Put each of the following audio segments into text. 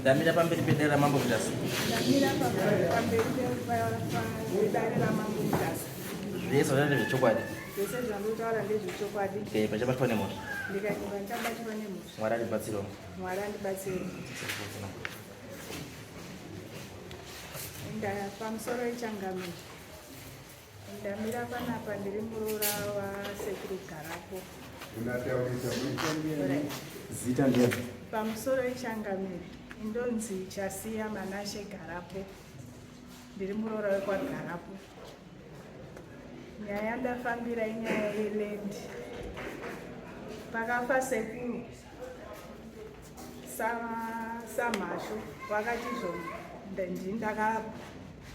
Ndamira pamberi pedera Mambo Mutasa. Ndamira pamberi pedare raMambo Mutasa. Zvese zvazvo zvechokwadi. Zvese zvandotaura ndezvechokwadi. Pachabatwa nemhosva. Ndikaiva ndichabatwa nemhosva. Mwari andibatsirewo. Mwari andibatsire. Pamusoro wechangamiro. Ndamira panapa ndiri muroora wasekuru Garapo. Zita ndiyani? Pamusoro wechangamiro. Indonzi Chasiya Manashe Garapo. Ndiri muroora wekwaGarapo. Nyaya yandafambira inyaya yeland. Pakafa sekuru Samasho wakati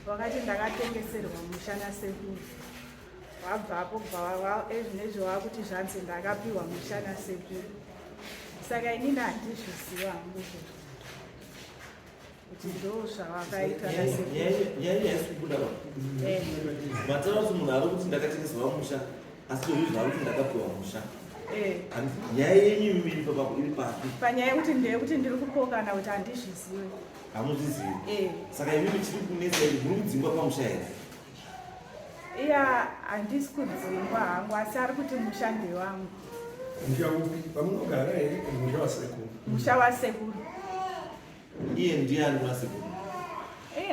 wakati ndakatengeserwa musha nasekuru. Wabvapo ezvinezvi wakuti zvanzi ndakapiwa musha nasekuru. Saka inini handizviziva hangu kuti ndo zvawakaita nasekuru. Nyaya yaisikubuda pa. Matsaura kuti munhu ari kuti ndakatengeserwa musha asi ndozvi zvakuti ndakapiwa musha. Nyaya yenyu iri papi? Panyaya yekuti ndeyekuti ndiri kupokana kuti handizvizivi. Hamuzvizivi? Saka imimi chiri kunetsa kuti muri kudzingwa pamusha here? Iya handisi kudzingwa hangu asi ari kuti musha ndewangu. Musha upi? Pamunogara here? Musha wasekuru? Musha wasekuru. Iye ndiani wasekuru?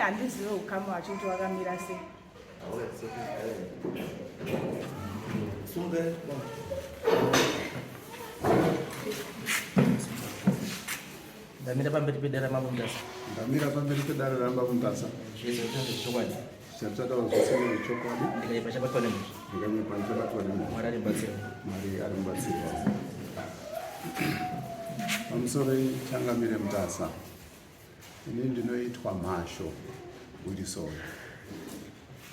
Handizive ukama hwacho kuti wakamira sei. Sungai. Ndamira pamberi pedera Mambo Mutasa. Ndamira pamberi pedare raMambo Mutasa. Zvese zvazvo zvechokwadi. Chatataura zvose zvechokwadi. Ndikaipa chabatwa nemhosva. Ndikaipa chabatwa nemhosva. Mwari andibatsirewo. Mwari arimubatsira. Pamusoro wechangamire Mutasa. Ini ndinoitwa Mhasho Wilson.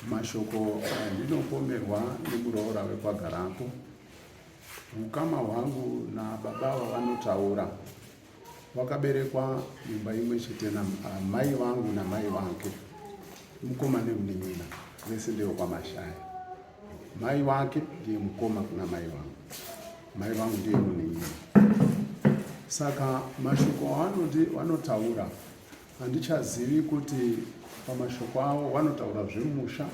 Mashoko andinopomerwa nemuroora wekwaGarapo. Ukama hwangu nababa vanotaura wakaberekwa imba imwe chete namai vangu namai vake, mukoma nemunin'ina, vese ndevo kwaMashaya. Mai vake ndiye mukoma kuna mai vangu, mai vangu ndiye munin'ina. Saka mashoko vanotaura handichazivi kuti pamashoko avo vanotaura zvemusha,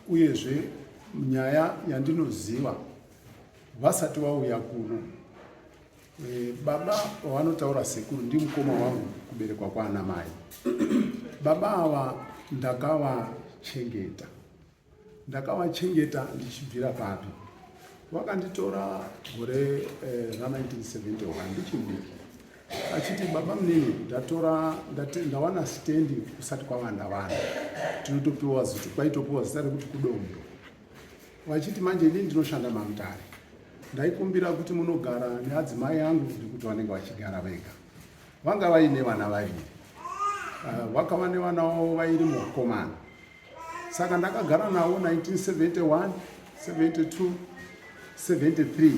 uyezve nyaya yandinoziva vasati vauya kuno. Baba vanotaura sekuru ndi mukoma wangu kuberekwa kwaana mai. Baba ava ndakavachengeta ndichibvira papi. Vakanditora gore ra1971 ndichidiki. Achiti baba munini ndawana stendi kusati kwavanda vanhu. Tinotopiwa zuti kwaitopiwa zita rekuti kudombo. Vachiti manje inini ndinoshanda maMutare. Ndaikumbira kuti munogara neadzimai angu ndikuti vanenge vachigara vega. Vanga vaine vana vaviri. Vakava nevana vavo vairi mukomana. Saka ndakagara navo 1971, 72, 73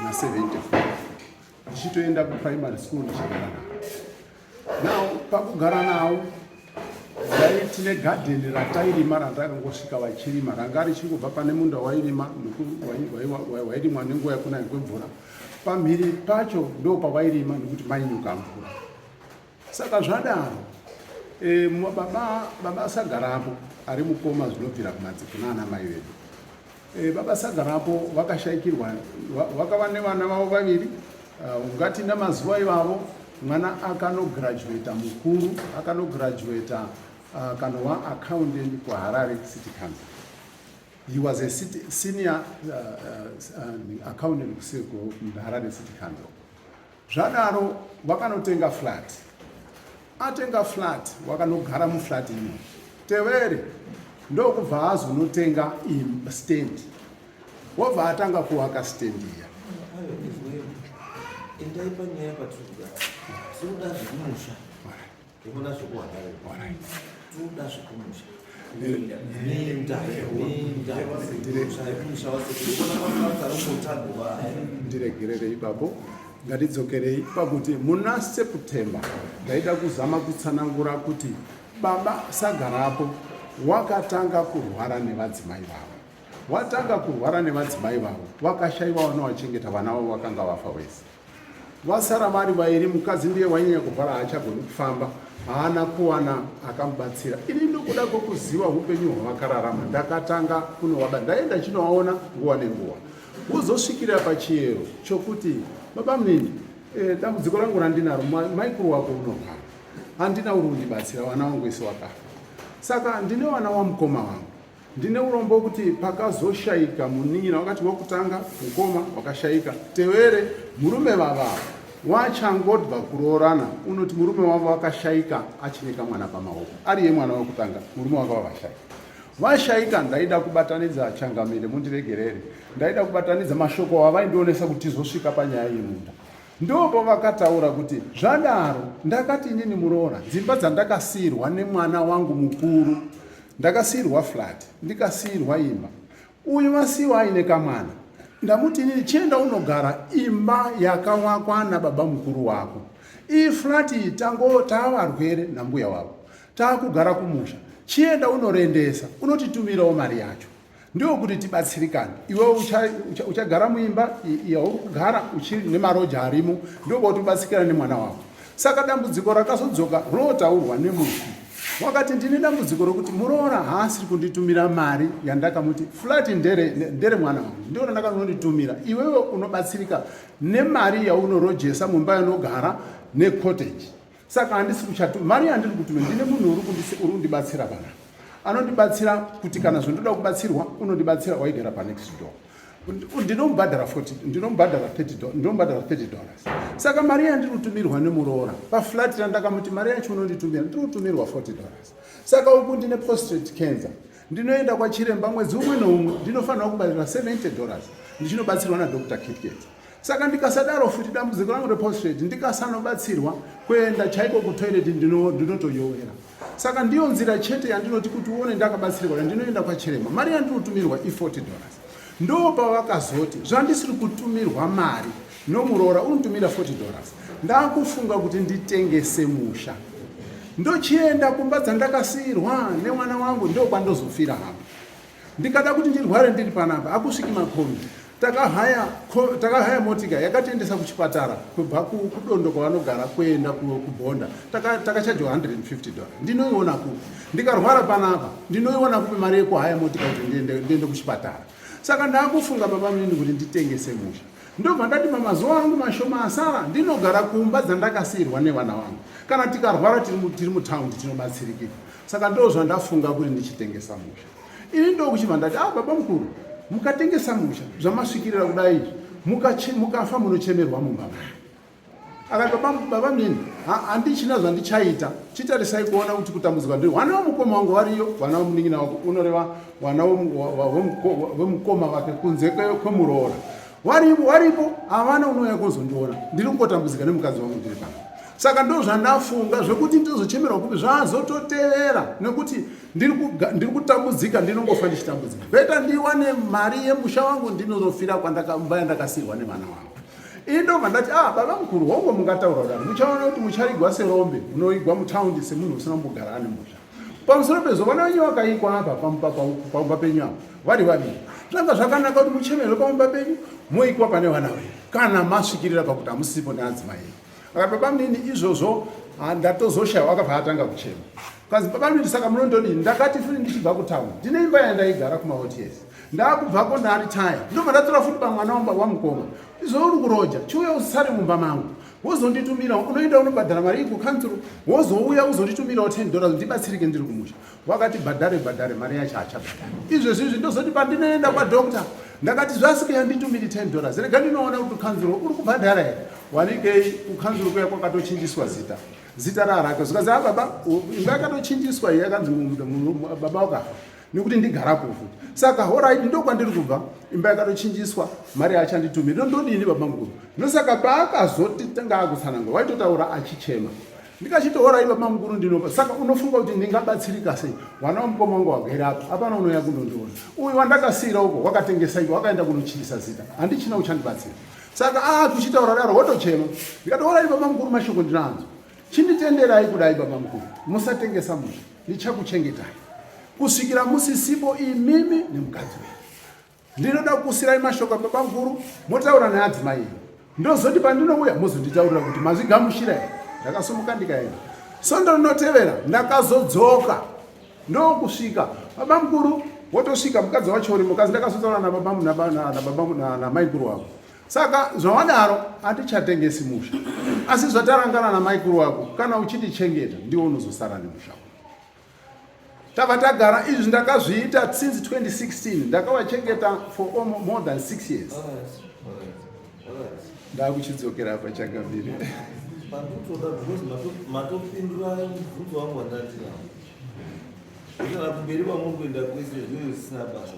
na 74. Ndichitoenda kuprimary school ndichigara navo. Now pakugara navo tine garden ratairima randakangosvika vachirima, ranga richingobva pane munda wairima wairimwa nenguva yekunaya kwemvura. Pamhiri pacho ndo pavairima nekuti mainuka mvura. Saka zvadaro baba Sagarapo ari mukoma zvinobvira kunaana mai vedu. Baba Sagarapo vakashayikirwa, vakava nevana vavo vaviri. Ungati namazuva ivavo mwana akanograduata mukuru, akanograduata kanova accountant kuHarare City Council. He was a senior accountant kuHarare City Council. Zvadaro vakanotenga flat. Atenga flat, vakanogara muflat imo. Tevere ndokubva hazonotenga stand. Wobva atanga kuvaka stand iya. Indaipa nyaya patikuda. Tinoda zvekumusha. Tinoda zvekuHarare. Tinoda zvekumusha. Ndiregerere ipapo. Ngatidzokerei pakuti muna September ndaida kuzama kutsanangura kuti baba Sagarapo wakatanga kurwara nevadzimai vavo. Watanga kurwara nevadzimai vavo, vakashaiwa vanovachengeta vana vavo vakanga vafa wese. vasara vari vairi, mukadzi ndiye wanyanya kurwara, haachagoni kufamba, haana kuwana akamubatsira. ini ndokuda kwokuziva upenyu hwavakararama, ndakatanga kunovada, ndaenda chinovaona nguva nenguva, wozosvikira pachiyero chokuti baba munini, dambudziko rangu randinaro, maikuru wako unorwara, handina uri kundibatsira, vana vangu isi wakafa. Saka ndine vana wamukoma wangu, ndine urombo kuti pakazoshaika munin'ina wakati wokutanga mukoma wakashaika, tevere murume vavava wachangobva kuroorana, unoti murume wavo wakashaika achinika mwana pamaoko, ariye mwana wokutanga, murume wake wavashaika. Vashaika, ndaida kubatanidza changamire, mundiregerere, ndaida kubatanidza mashoko avaindionesa kuti tizosvika panyaya yemunda. Ndopo vakataura kuti zvadaro ndakati inini muroora, dzimba dzandakasiyirwa nemwana wangu mukuru, ndakasiyirwa flat, ndikasiyirwa imba, uyu wasiwa aine kamwana, ndamuti inini chienda unogara imba yakawakwa nababa mukuru wako, iyi flat iyi tavarwere nambuya wavo, taakugara kumusha, chienda unorendesa, unotitumirawo mari yacho, ndio kuti tibatsirikane. Iwe uchagara muimba yauri kugara uchiri nemaroja arimo, ndio kuti ubatsirikane nemwana wako. Saka dambudziko rakazodzoka rotaurwa nemufi, wakati ndine dambudziko rokuti muroora haasiri kunditumira mari yandakamuti flat ndere mwana wangu, ndio randakanonditumira, iwewe unobatsirika nemari yaunorojesa mumba yanogara necottage. Saka handisi kuchatuma mari yandiri kutumira, ndine munhu uri kundibatsira pana, anondibatsira kuti kana zvondoda kubatsirwa unondibatsira waigara panext door, ndinomubhadhara $30. Saka mari yandiri kutumirwa nemuroora paflat randakamuti mari yacho unonditumira, ndiri kutumirwa $40. Saka uku ndine prostate cancer, ndinoenda kwachiremba mwedzi umwe noumwe, ndinofanira kubadhira $70 ndichinobatsirwa naDr. Kitket. Saka ndikasadaro futi dambudziko rangu repostate, ndikasanobatsirwa kuenda chaiko kutoilet ndinotoyowera. Saka ndiyo nzira chete yandinoti kuti uone ndakabatsirwa, ndinoenda kwachiremba, mari yandiri kutumirwa $40. Ndo pavakazoti zvandisiri kutumirwa mari nomuroora unotumira $40, ndakufunga kuti nditengese musha, ndochienda kumba dzandakasiyirwa nemwana wangu, ndo kwandozofira hapa. Ndikada kuti ndirware ndiri panapa, akusviki makombi, takahaya motika yakatiendesa kuchipatara kubva kudondo kwavanogara kuenda kubhonda, takachajwa $150. ndinoiona kupi? Ndikarwara panapa ndinoiona kupi mari yekuhaya motika kuti ndiende kuchipatara? Saka ndakufunga baba munini kuti nditengese musha, ndobva ndati pamazuva angu mashoma asara ndinogara kumba dzandakasiyirwa nevana vangu, kana tikarwara tiri mutaundi tinobatsirikika. Saka ndo zvandafunga kuti ndichitengesa musha. Ini ndokuchibva ndati baba mukuru, mukatengesa musha zvamasvikirira kudai mukafa munochemerwa mumba mai. Akati baba munini, handichina zvandichaita, chitarisai kuona kuti kutambudzika ndiri. Vana vomukoma wangu variyo, vana vomunin'ina wako, unoreva vana vomukoma wake kunze kwemuroora varipo, havana unouya kuzondiona, ndiri kungotambudzika nemukadzi wangu ndiri pano. Saka ndo zvandafunga zvokuti ndizochemerwa kupi zvazototevera, nekuti ndiri kutambudzika, ndinongofa ndichitambudzika. Beta ndiwane mari yemusha wangu ndinozofira kwamba yandakasiyirwa nevana vangu. Indobva ndati baba mukuru, hongo mungataura kudaro, muchaona kuti mucharigwa serombe, munoigwa mutaundi semunhu usina kumbogara ane musha. Pamusoro pezvo vana venyu vakaikwa apa pamumba penyu apo vari vaviri, zvanga zvakanaka kuti muchemerwe pamumba penyu moikwa pane vana venyu kana masvikirira pakuti hamusipo neadzimai enyu. Akati baba munini, izvozvo ndatozoshayiwa, akabva atanga kuchema. Kazi baba munini, saka munondodini? Ndakati futi ndichibva kutaundi ndine imba yandaigara kumaOTS, ndakubvako ndaritaya, ndobva ndatora futi pamwana wamukoma, izvouri kuroja, chiuya usare mumba mangu, wozonditumira, unoenda unobhadhara mari kukanzuru, wozouya uzonditumirawo $10 ndibatsirike ndiri kumusha. Wakati bhadhare mari yacho haachabhadhari. Izvezvizvi ndozoti pandinoenda kwadokta ndakati zvasike yanditumiri $10, rega ndinoona kuti kukanzuro uri kubhadhara here. Wanikei kukanzuro kuya kwakatochinjiswa zita rarake, zvikazi baba imba yakatochinjiswa yakanzi baba wakafa nekuti ndigarapo futi. Saka alright, ndokwandiri kubva, imba yakatochinjiswa, mari achanditumira, ndodini baba mukuru? Ndosaka paakazoti tanga akutsanangura waitotaura achichema, ndikachiti alright baba mukuru ndinopa. Saka unofunga kuti ndingabatsirika sei? Vana vomukoma wangu wagere apa, hapana unouya kundondiona. Uyu wandakasiyira uko wakatengesa iwe, wakaenda kunochilisa zita, handichina uchandibatsira. Saka kuchitaura daro wotochema, ndikati alright baba mukuru, mashoko ndinanzo, chinditenderai kudai baba mukuru, musatengesa musha, ndichakuchengetai kusvikira musisipo imimi nemukadzi wenyu. Ndinoda kukusirai mashoko baba mukuru, motaura neadzimai enyu, ndozoti pandinouya muzonditaurira kuti mazvigamushira here ndakasumuka ndikaenda. So ndinotevera ndakazodzoka ndokusvika baba mukuru wotosvika mukadzi wacho uri mukazi ndakazotaura namai mukuru wako. Saka zvavadaro hatichatengesi musha, asi zvatarangana namai mukuru wako kana uchitichengeta ndiwo unozosara nemusha. Tava tagara izvi ndakazviita since 2016 ndakavachengeta for more than 6 years. Ndakuchidzokera pachakaviri. Matopindura mubvunzo wangu wandati nawo. Kana kumberi kwamungoenda kwese zvinhu zvisina basa.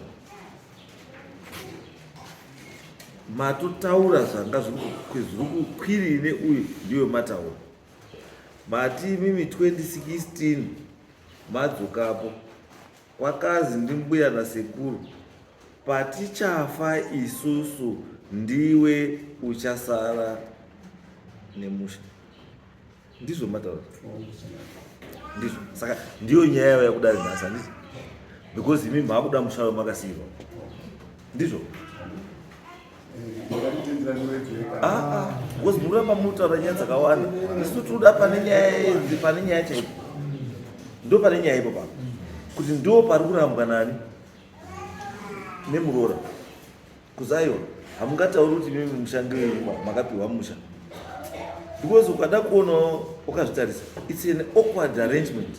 Matotaura zvanga zviri kukwiriri neuyu ndiyo mataura. Mati mimi 2016 madzokapo kwakazi ndimbuya nasekuru patichafa isusu ndiwe uchasara nemusha. Ndizvo mataura. Ndizvo. Saka ndiyo nyaya yakudai nhasi ndizvo. Because imi makuda musha wamakasiyiwa. Ndizvo. Because muramba mutaura nyaya dzakawanda. Isu toda pane nyaya chaipo. Ndo pane nyaya ipo papa. Kuti ndo pari kurambwa nani nemuroora. Kuzaiwa hamungatauri kuti mimi mushange makapiwa musha. Because ukada kuona ukazvitarisa, it's an awkward arrangement.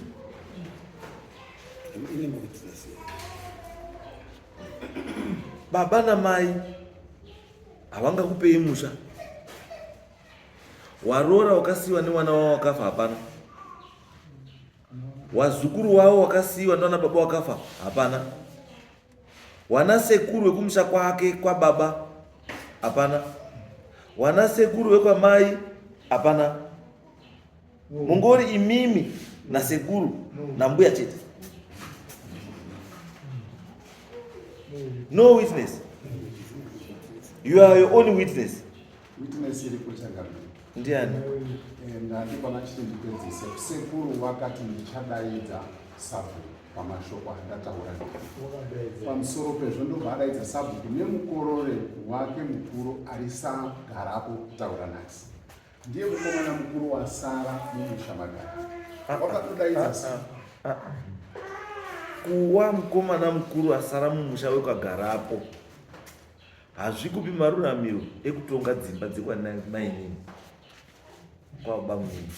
Baba namai havangakupei musha. Waroora wakasiyiwa nemwana wavo wakafa hapana. Wazukuru wavo wakasiyiwa nana baba wakafa hapana. Wana sekuru wekumusha kwake kwa baba hapana. Wana sekuru wekwa mai hapana. Mungori imimi na sekuru na mbuya chete. No witness. You are your own witness. Witness iri kuchagara. Ndiani? Ndikona chitindipedzise sekuru wakati ndichadaidza sabhuku pamashoko andataura pamusoro pezvo ndobvadaidza sabhuku nemukorore wake mukuru arisagarapo kutaura nhasi. Ndiye mukomana mukuru wasara mumusha Magara. Wakatodaidza kuwa mukomana mukuru asara mumusha wekagarapo hazvikupi maruramiro ekutonga dzimba dzekwa9 kwa baba munini.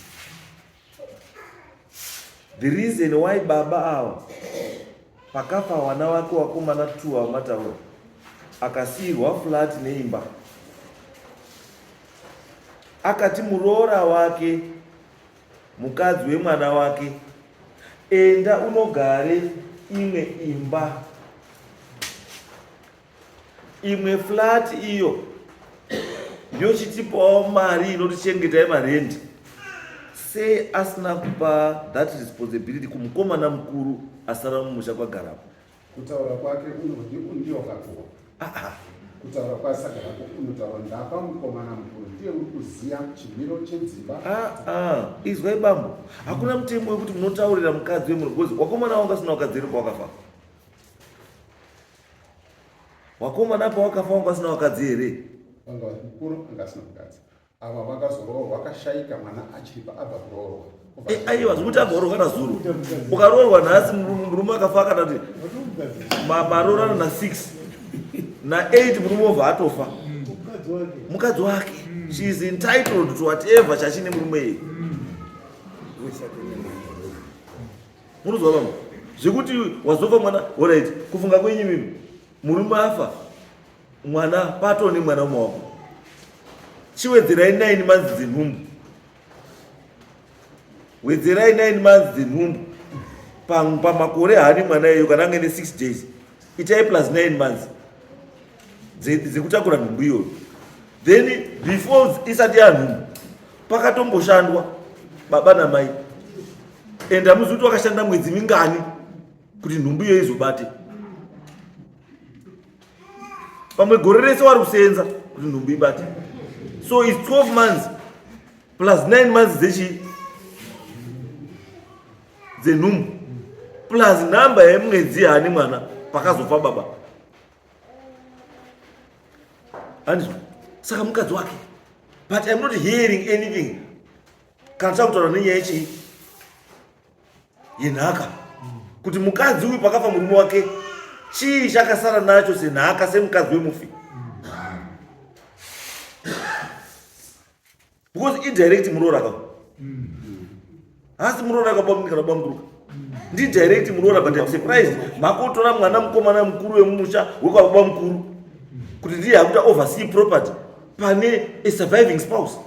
The reason why baba awa pakafa wana wake wakomana 2 wamataura akasiyirwa flat neimba, akati muroora wake mukadzi wemwana wake enda unogare imwe imba, imwe flat iyo yochitipawo mari inotichengeta yemarendi. Sei asina kupa that responsibility kumukomana mukuru asara mumusha kwagarapo? Kutaura kwake ndiyo kakuwa. Kutaura kwasagarapo unotaura ndapa mukomana mukuru ndiye uri kuziya chimiro chedzimba. Izwai bambo, hakuna mutemo wekuti munotaurira mukadzi wemurugozi wakomana wanga asina wakadzi ere pawakafa. Wakomana pawakafa wanga asina wakadzi ere. Wanga mukuru anga asina wakadzi. Ava vakazoroorwa vakashayika mwana achiripa abva kuroorwa. Aiwa zvekuti abva kuroorwa kana zuro. Ukaroorwa nhasi murume akafa kana kuti maroorana na6 na8 murume obva atofa. Mukadzi wake. She is entitled to whatever chachine murume iyi. Munozwa bambo? Zvekuti wazofa mwana, alright, kufunga kwenyu mimi. Murume afa. Mwana patoni mwana wako. Chiwedzerai 9 months dzenhumbu. Wedzerai 9 months dzenhumbu. Pamakore hani mwana iyo kana ngene 6 days. Itai plus 9 months. Dzekutakura nhumbu iyo. Then before isati yanhumbu pakatomboshandwa baba namai. Enda muzuti wakashanda mwedzi mingani kuti nhumbu iyo izobate. Pamwe gore rese wari kusenza kuti nhumbu ibate. So it's 12 months plus 9 months dzenhumbu plus namba yemwedzi hani mwana pakazofa baba. Andizvo. Saka mukadzi wake but I'm not hearing anything. Kana takutaura nenyaya yechii yenhaka kuti mukadzi uyu pakafa murume wake chii chakasara nacho senhaka semukadzi wemufi. Because indirect muroora kapo hasi muroora kabamunika nabamburuka ndi direct muroora, but I'm surprised makotora mwana mukomana mukuru wemumusha wekwababa mukuru kuti ndiye akuita oversee property pane a surviving spouse.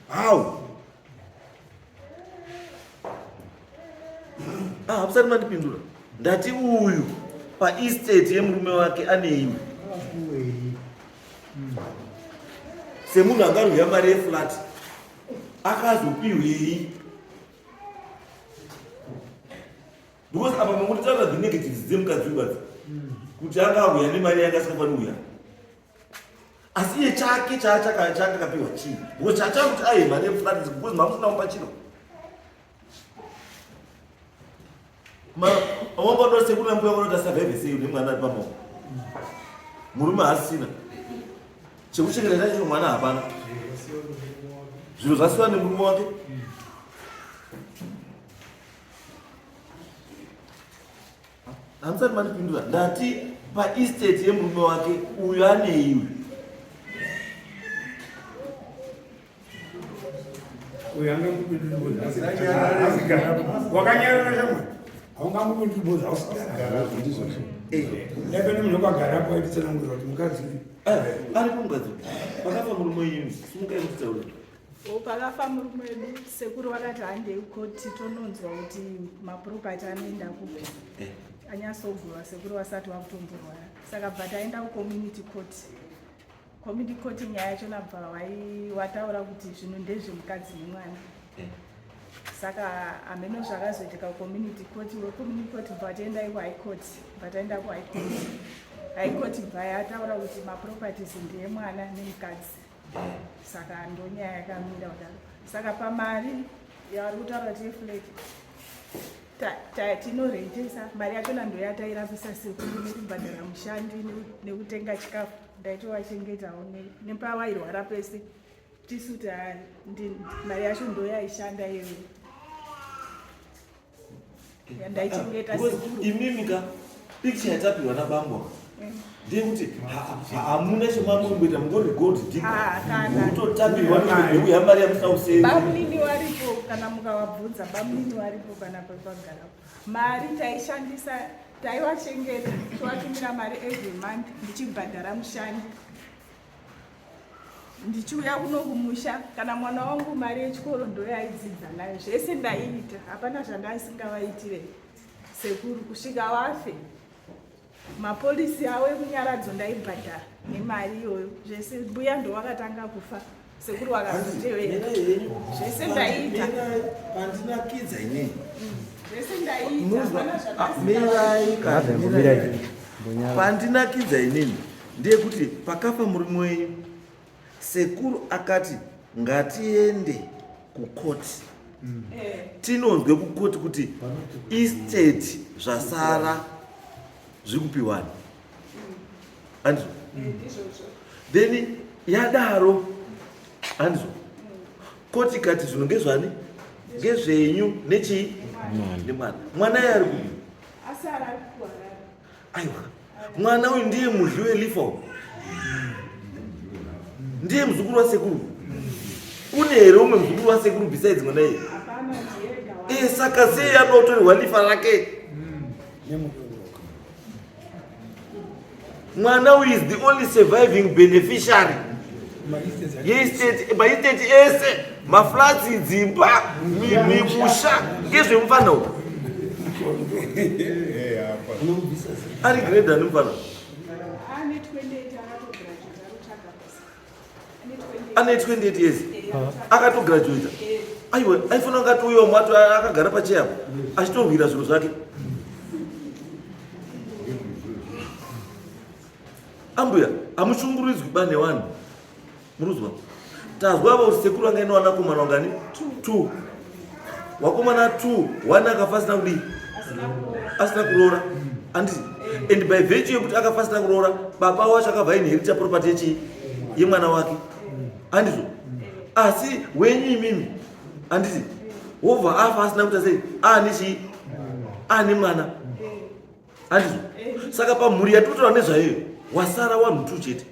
How? Hapusati mandipindura. Ndati uyu paestate yemurume wake aneiwe semunhu angarwya mari yeflat akazopiwei. Because apa mamuritaura the negatives dzemukadzi uyu kuti angauya nemari yangasingafanira uya, asi iye chake chaakapiwa chii? Because chachakuti aye mari yeflat because mamusina mupa chino wambandoa sekuru nambuya vanoti survive sei nemwana ari pamaoko, murume haasina chekuchengetera chino, mwana hapana, zviro zvasiwa nemurume wake. Hamusati mandipindura. Ndati paestate yemurume wake uyu aneiwe wakanyarara shamwe haungamupindudza usigara munhu wakagarapo aititsanangurira kuti mukadzi ari pomukadzi pakafa murume iyini simukaimutaura pakafa murume wedu sekuru vakati handei koti tononzwa kuti mapropati anoenda kupi anyasogurwa sekuru vasati vakutomborwara, saka bva taenda kucommunity court. Community court nyaya yacho nabva wataura kuti zvinhu ndezvemukadzi nemwana, saka hameno zvakazoitika kucommunity court. Wecommunity court bva taendai kuhigh court, bva taenda kuhigh court. High court bva yataura kuti maproperties ndeyemwana nemukadzi, saka ndonyaya yakamira kudaro. Saka pamari yavari kutaura kuti yefleki tinorentesa mari yachona ndoyatairapisa sekuru nekubhadhara mushandi nekutenga chikafu ndaitowachengetawo nepavairwara pese tisuti mari yacho ndoyaishanda iyoyo yandaichengeta sekuru. Imimika picture yatapirwa nabambwa ndeyekuti hamuna chemamurikuita mungori gold digger mutotapirwa nekuya mari yamusausei. Bamunini waripo kana mukavabvunza, bamunini waripo kana pepagarapo. Mari taishandisa, taivachengeta, tovatumira mari every month, ndichibhadhara mushandi, ndichiuya kuno kumusha, kana mwana wangu mari yechikoro ndoyaidzidza nayo. Zvese ndaiita, hapana zvandasingavaitire sekuru kusvika vafe. Mapolisi awe kunyaradzo ndaibhadhara nemari iyoyo. Zvese mbuya ndowakatanga kufa, sekuru wakazotevera. Zvese ndaiita. Pandinakidza inini. Zvese ndaiita. Pandinakidza inini ndeyekuti pakafa murume wenyu sekuru akati ngatiende kukoti. Tinonzwe kukoti kuti estate zvasara zvikupiwani. Andizvo? Then yadaro. Andizvo? Koti kati zvino ngezvani? Ngezvenyu nechii? Nemwana. Mwana yari kupi? Asara kuharara. Aiwa. Mwana uyu ndiye mudli welifa. Ndiye muzukuru wasekuru. Kune here umwe muzukuru wasekuru besides mwana iye? Hapana ndiye. Saka sei anotorerwa lifa rake? Mwana uyu is the only surviving beneficiary. Maestate ese, maflats, dzimba, mimusha, ngezvemufana uyu. Ari grade ani mufana? Ane 28 years. Akatograduate. Aiwa, aifana ngati uyo mwato akagara pacheya achitorwira zviro zvake. Ambuya, hamushungurudzwi bane wanhu. Muruzwa? Tazwa ava kuti sekuru anga ino wanakomana wangani? 2. Wakomana 2, 1 akafa asina kudii? Asina kuroora. And by virtue yekuti akafa asina kuroora, baba wacho akabva inherita property yemwana wake. handizvo. Asi wenyu imimi handiti wobva afa asina kuti sei aane chii, aane mwana handizvo. Saka pamhuri yatinotaura nezvayo wasara wanhu tu chete,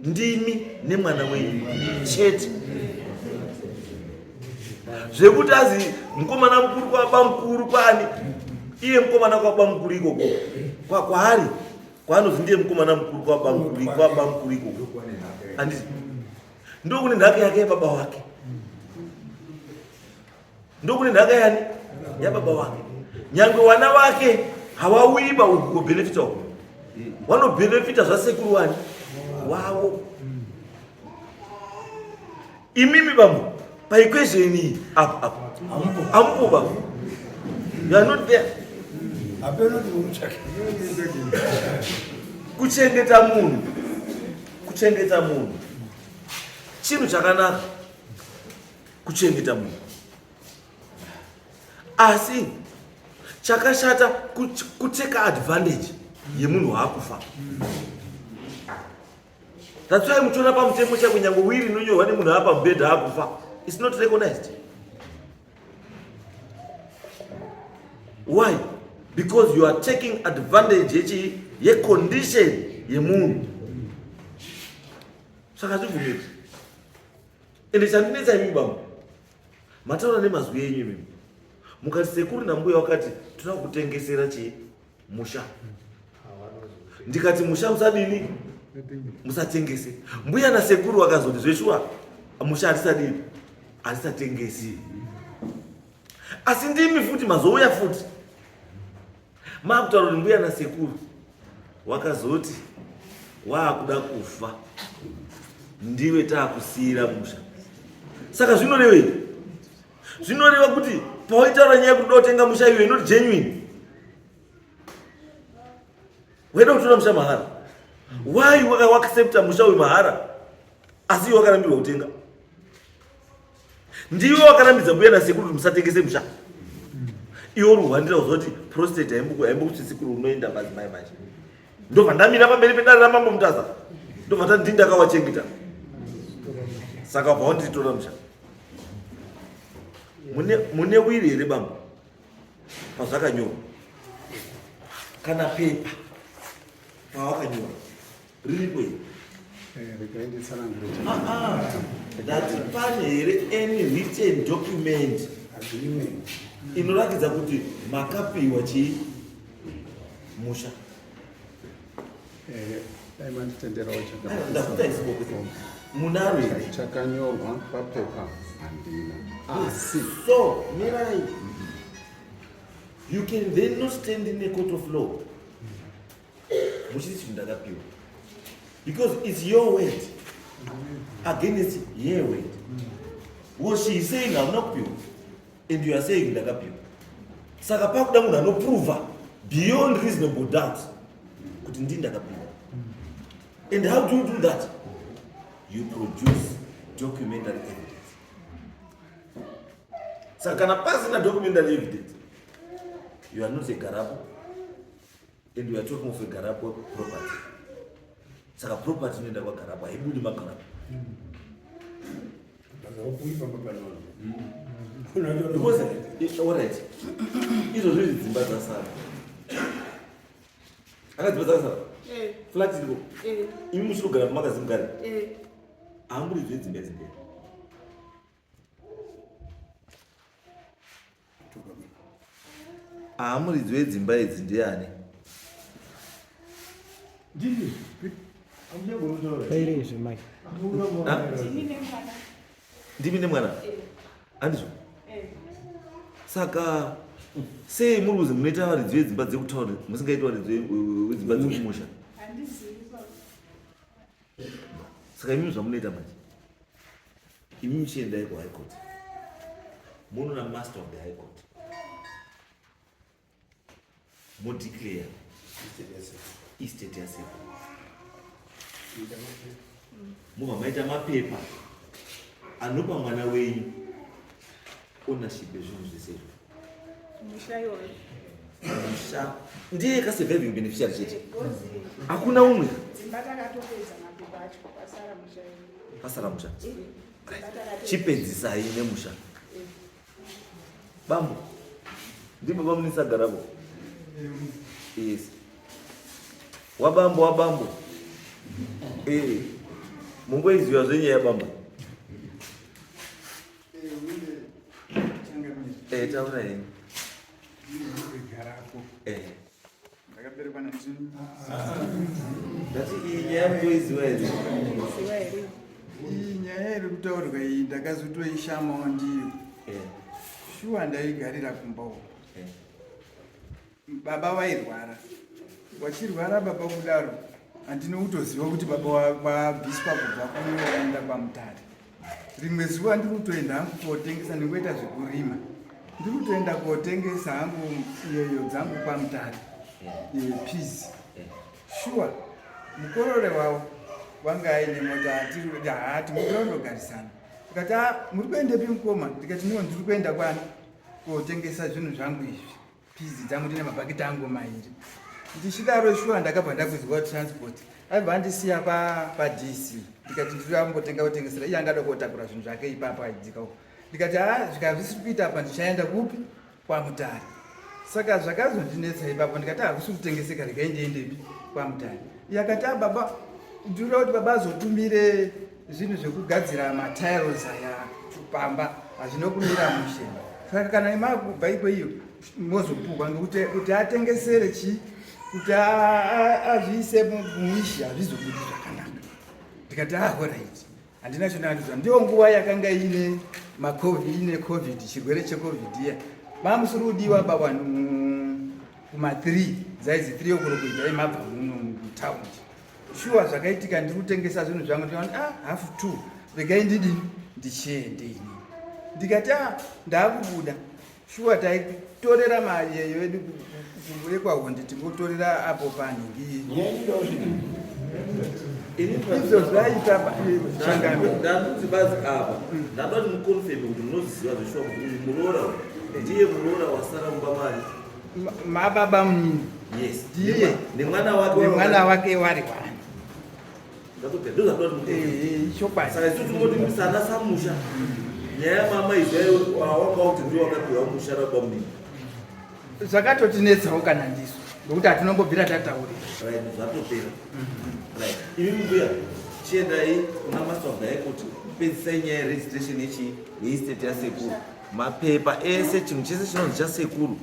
ndimi nemwana wenyu chete. Zvekuti azi mukomana mukuru kwaba mukuru kwani, iye mukomana kwaba mukuru ikoko kwaari kwaanozi ndiye mukomana mukuru kwaba mukuru ikoko handiti. Ndokune nhaka yake yababa wake, ndokune nhaka yani yababa wake. Nyangwe wana wake hawauiba kubhenefita uko, vanobhenefita zvasekuru wani wavo. Imimi bambo paequation iyi apo amupo bambo, you are not there. Kuchengeta munhu chinhu chakanaka, kuchengeta munhu. Asi chakashata kuteka advantage yemunhu waakufa. That's why muchiona pamutemo chako nyange wiri inonyorwa nemunhu apa mubhedha akufa, it's not recognized. Why? Because you are taking advantage yecondition yemunhu. Saka zvibvumeti. Ende chandinetsa imi bambo, mataura nemazwi enyu mimi. Mukati sekuru nambuya wakati tinoda kutengesera chii musha. Ndikati musha usadini musatengese. Mbuya nasekuru wakazoti zveshuwa musha hatisatengesi. Asi ndimi futi mazouya futi makutaura kuti mbuya nasekuru wakazoti waakuda kufa, ndiwe taakusiyira musha. Saka zvinorevei? Zvinoreva kuti pawaitaura nyaya yekuti unotenga musha iwe not genuine, weda kutora musha mahara. Why wakaaccepta musha uyu mahara asi iwe wakarambirwa kutenga? Ndiwe wakarambidza mbuya nasekuru kuti musatengese musha. Iwe uri kuhwandira kuzoti prostate haimbokuti sekuru unoenda madzimai manje. Ndobva ndamira pamberi pedare ramambo mutaza, ndobva tati ndakawachengeta. Saka wabva wanditora musha. Mune wiri here bambo pazvakanyorwa? Kana pepa pawakanyora riripo here? Ndati pane here any written document inoratidza kuti makapiwa chii musha? Ndakuta isiboko munaro here chakanyorwa papepa handina. So mirai, you can then not stand in a court of law muchiti chinhu ndakapiwa, because it's your word against your word. What she is saying hamuna kupiwa and you are saying ndakapiwa. Saka pakuda munhu anoprova beyond reasonable doubt kuti ndini ndakapiwa. And how do you do that? You produce documentary evidence. Saka kana pasina documentary evidence, you are not a garabo, and we are talking of a garabo property. Saka property inoenda kwagarabo, haibudi magarabo. Because alright, izvozvo dzimba dzasara. Akadzimba dzasara. Flat iripo. Imi muchirogara mumakazimugara. Haamburi dzedzimba dzimberi. Haamuridzo wedzimba idzi ndiani? Ndimi nemwana? Handizvo? Saka sei muri kuzi munoita varidzo wedzimba dzekutaura musingaiti varidzo wedzimba dzekumusha? Saka imimi zvamunoita manje, imimi chiendai kuhigh court, munoona master of the high court, modeclare estate yasekuru, mubva maita mapepa anopa mwana wenyu ownership yezvinhu zvese. musha ndiye kasurviving beneficiary chete, hakuna umwe. Dzimba takatopedza mapepa acho, pasara musha yedu. Pasara musha. Chipedzisai nemusha. Bambo. Ndipo bambo nisagarapo. Yes. Wabambo. Mungoiziva zvenyaya yabambo. Taura henyu. Ndakaberekwa naTini. Ndati iyi nyaya mungoiziva here. Ziva here. Iyi nyaya iri kutaurwa iyi ndakazotoishamawo ndiyo. Shuwa ndaigarira kumbawo. Baba vairwara. Wachirwara baba kudaro, handina kutoziva kuti baba wabviswa kubva kunoenda paMutare. Rimwe zuva ndiri kutoenda hangu kootengesa, ndingoita zvekurima. Ndiri kutoenda kootengesa hangu iyoyo dzangu paMutare, pizi. Shuwa, mukorore wavo wanga aine mota, ati muri kundogarisana. Tikati muri kuendepi mukoma? Ndikati no, ndiri kuenda kwani kootengesa zvinhu zvangu izvi. Pizi dzangu ndine mabhaketi angu mairi. Ndichidaro shuwa ndakabva ndakwizwa transport. Aibva andisiya paDC. Ndikati ndiri ambotenga kutengesera, iye angada kotakura zvinhu zvake ipapo aidzika uko. Ndikati zvikazvisi kuita apa ndichaenda kupi? KwaMutare. Saka zvakazondinetsa ipapo ndikati hazvisi kutengeseka, regai ndiendepi? KwaMutare. Iye akati baba, ndinoda kuti baba azotumire zvinhu zvekugadzira matiles aya pamba, hazvino kumira mushe. Saka kana makubva ikweyo mozopugwa ngekuti kuti atengesere chi, kuti azviise mumishi hazvizobudi zvakanaka. Ndikati alright, handina chonandizva. Ndiyo nguva yakanga ine COVID, chirwere cheCovid iya. Mamusiri kudiwa kuma3, dzaizi 3 okurokuita imabva muno mutaundi. Shuwa zvakaitika ndiri kutengesa zvinhu zvangu, ndikati half 2, regai ndichiende ini. Ndikati ndakubuda. Shuwa taitorera mari yedu kurekwahondi, tingotorera apo paningi. Izvo zvaita changano. Ndanzibazi apa. Ndadoti mukonfirm kuti munoziva zveshuwa kuti muroora ndiye muroora wasara mumba mari. Mababa munini. Yes. Ndiye nemwana wake wari wani. Ndakupedza ndadoti mukonfirm. Chokwadi. Saka isusu tinoti musana samusha. Nyaya mama izvayo wanga kuti ndiwo wakapiwa musha rababa munini. Zvakatotinetsawo kana ndisu. Ngokuti hatinombombira tataurira. Right, zvatopera. Right. Imi mbuya chiendai kuna maswabva ekuti pedzisai nyaya yeregistration yeestate yasekuru. Mapepa ese, chinhu chese chinonzi chasekuru,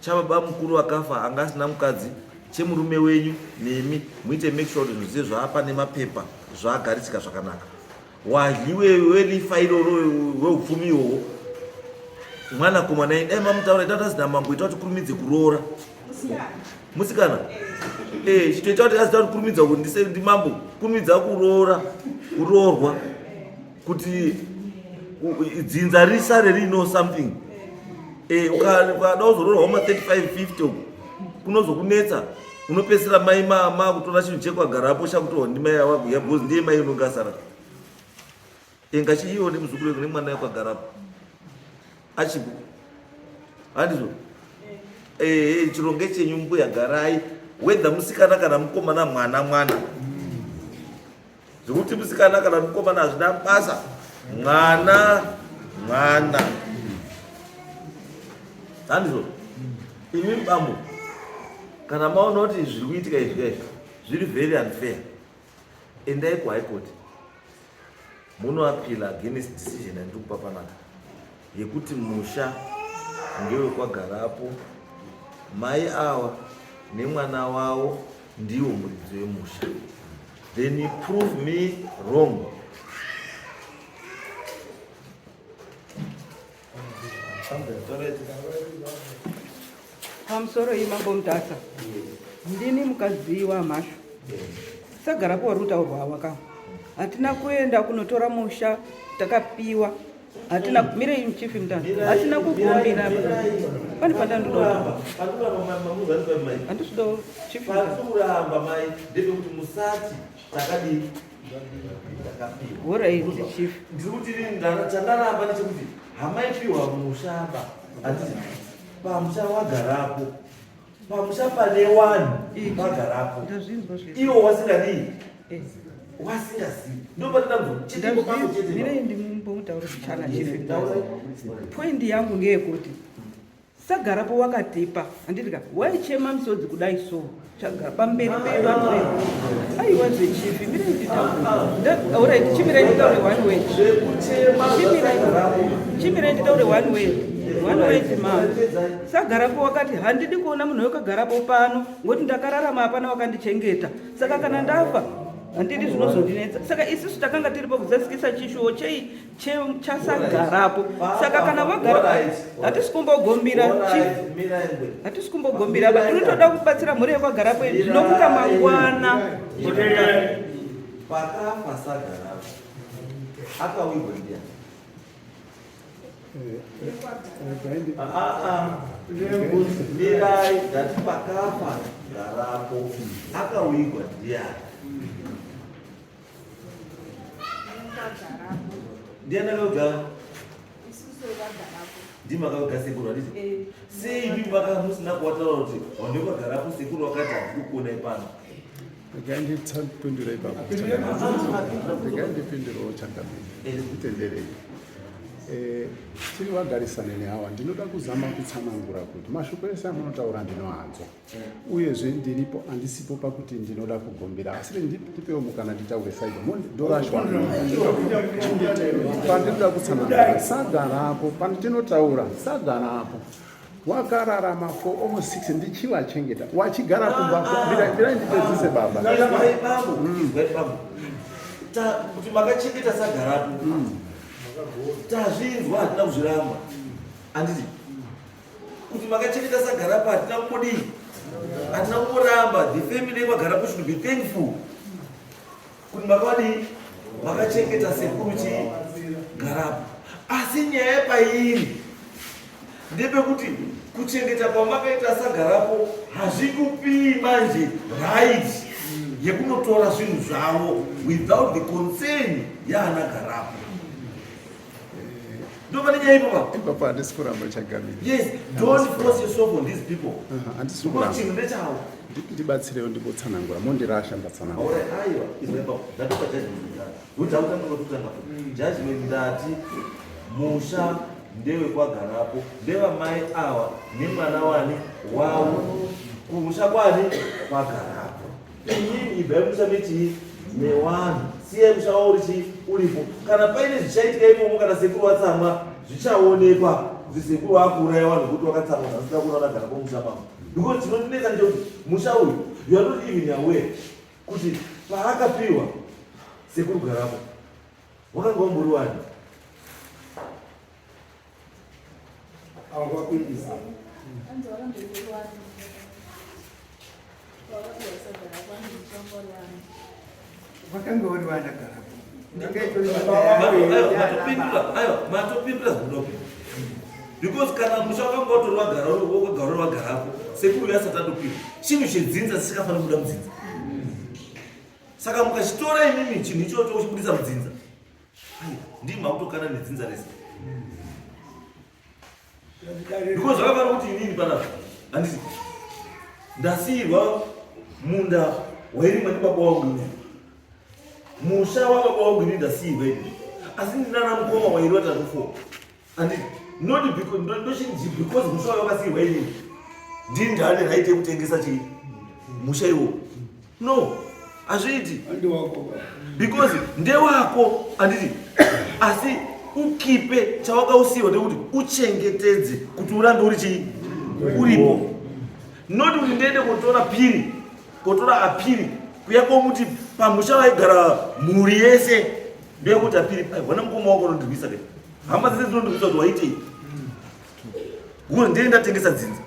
chababa mukuru akafa anga asina mukadzi, chemurume wenyu nemi, muite make sure kuti zvizive zvaapa nemapepa zvaagarisika zvakanaka. Wadyi welifa iroro weupfumi ihwohwo, mwanakomana dai mamutaura ita kuti azina mambo ita kuti kurumidze kuroora. Musikana? Chitoita kuti azita kuti kurumidza kuti ndimambo, kurumidza kuroorwa, kuti dzinza risare rino something. Ukada uzoroorwa 35-50 kunozokunetsa, unopedzisira mai mama kutora chinhu chekwagarapo chakuti ndimai awabhuya bhozi ndiye mai unongasara. Ngachiiwo nemuzukuru nemwana wekwagarapo. Achipo. Handizvo? Chironge chenyu mbuya garai, whether musikana kana mukomana mwana. Zvekuti musikana kana mukomana hazvina basa. Mwana. Handizvo? Imi bambo, kana maona kuti zviri kuitika izvi zviri very unfair, endai kuHigh Court. Munoapila against decision yandikupa panapa yekuti musha ngewe kwagarapo, mai ava nemwana wavo ndiwo muridzi wemusha. Then you prove me wrong. Pamusoro imambo mutasa. Ndini mukadzi waMasho. Sagarapo wari kutaurwa waka. Hatina kuenda kunotora musha takapiwa. Hatina mirei muchifi mutasa. Hatina kugombina. Pani pandandoda. Handisida chifi mutasa. Paturamba mai ndeve kuti musati takadii takapiwa. Alright chief. Ndiri kuti chandaramba nechekuti hamaipiwa mushaba. Handiti pamusha wagarapo pamusha pane wani vagarapo ndazvinzwa iwo wasingadi Eh. wasingasivi ndopatinambo chitipo pamwe chete mirei ndimbomutaura kuchana chifi poindi yangu ngeyekuti sagarapo wakatipa handitika waichema misodzi kudai so chagara pamberi pevanhu vedu aiwa zechifi mirei nditaure chimirei nditaure one way chimirei nditaure one way mama sagarapo wakati handidi kuona munhu wekagarapo pano ngoti ndakararama hapana wakandichengeta saka kana ndafa handidi zvinozondinetsa saka isusu takanga tiri pakuzasikisa chishuwo chasagarapo saka kana wagara hatisi kumbogombira apa tinotoda kubatsira mhuri yekwagarapo yedu zvinokuta mangwana pakafa sagarapo akawirwa ndiani mirai ndati pakafa garapo akawirwa ndiani ndiani akawigara ndimakawigara sekuru handiti sei imi musina kuwataura kuti wandekwagarapo sekuru wakati handiri kuonai pano ndipindure ipapo ndipindurewo changamiri kutenderei tiri vagarisane nehawa ndinoda kuzama kutsanangura kuti mashoko ese amunotaura ndinohanzwa uyezve ndiripo handisipo pakuti ndinoda kugombera asi ndipewo mukana nditaure saido ndorashwa pandinoda kutsanangura sagarapo pandinotaura sagarapo wakararama for almost 6 ndichivachengeta wachigara kumbirai ndipedzise baba kuti makachengeta sagarapo tazvinzwa hatina kuzviramba handiti kuti makachengeta sagarapo hatina kudii hatina kuramba the family yekwagarapo should be thankful kuti makadii makachengeta sekuru chigarapo asi nyaya pairi ndepekuti kuchengeta kwamakaita sagarapo hazvikupii manje right yekunotora zvinhu zvavo without the concern yaana garapo ndopane ipapo handisi kuramba chagamiri yes don't force yourself on these people handisi kuramba chinhu ndechawo ndibatsirewo ndibotsanangura mondirasha ndatsanangura aiwa izwepa ndatopa judgment kuti hautangototanga judgment ndati musha ndewekwagarapo ndevamai ava nemwana wani wavo kumusha kwani kwagarapo inini ibvai musha mechii newanhu siyai musha wavo uripo kana paine zvichaitika imomo kana sekuru watsamwa zvichaonekwa kuti sekuru akuuraya vanhu kuti wakatsamwa asida kuona garapo musha mavo because chinondinetsa ndechekuti musha uyu you are not even aware kuti paakapiwa sekuru garapo wakanga umburi wani vakanga uri vana garapo matopindura zvidopi because kana musha wakanga watori wagara wagarapo sekuru yasati atopiwa chinhu chedzinza chisingafanira kuda mudzinza saka mukachitora imimi chinhu ichocho uchibudisa mudzinza ndimahutokana nedzinza rese because zvakafanira kuti inini panapa handiti ndasiyirwa munda wairimwa ndibaba wangu ini musha wababa wangu ini ndasiyirwa ini asi ndinana mukoma wairi watatu 4 handiti ndochinji because musha wayo wakasiyirwa inini ndindane raite yekutengesa chii musha iwo no hazviiti because ndewako handiti asi ukipe chawakausiwa ndekuti uchengetedze kuti urambe uri chii uripo noti kuti ndiende kotora piri kotora apiri kuya komuti pamusha waigara mhuri yese ndeyekuti apiri wana mukoma wako unondirwisa ke hama dzese dzinondirwisa kuti waitei kuti ndiri ndatengesa dzinza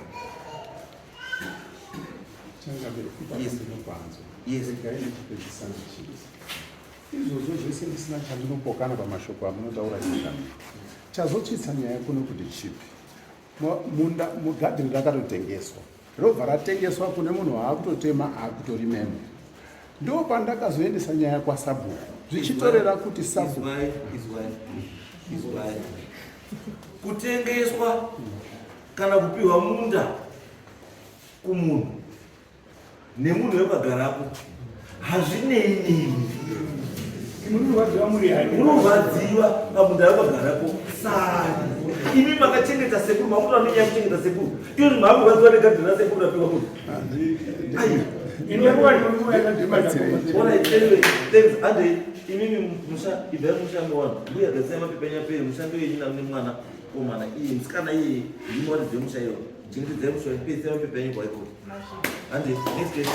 izvozvo zvese ndisina chandinopokana pamashoko amunotaura changamiri chazochitsa nyaya kuno kuti chipi munda mugadhini rakatotengeswa robva ratengeswa kune munhu waakutotema aakutorimema ndo pandakazoendesa nyaya kwasabhuku zvichitorera kuti sabhuku kutengeswa kana kupiwa munda kumunhu nemunhu wekagarapo hazvinei. Munorwadziwa muri hani? Munorwadziwa pamunda wekagarapo sani. Imi makachengeta sekuru, makuti anonyanya kuchengeta sekuru. Iyo makurwadziwa negadhiri rasekuru rapiwa kuti. Ande imimi musha ibva mushando wanu mbuya akasiya mapepenya peri mushando yenyina mune mwana komana iye musikana iye ndinowaridze musha iyo chengetedzai musha pese mapepenya kwaiko. Ande next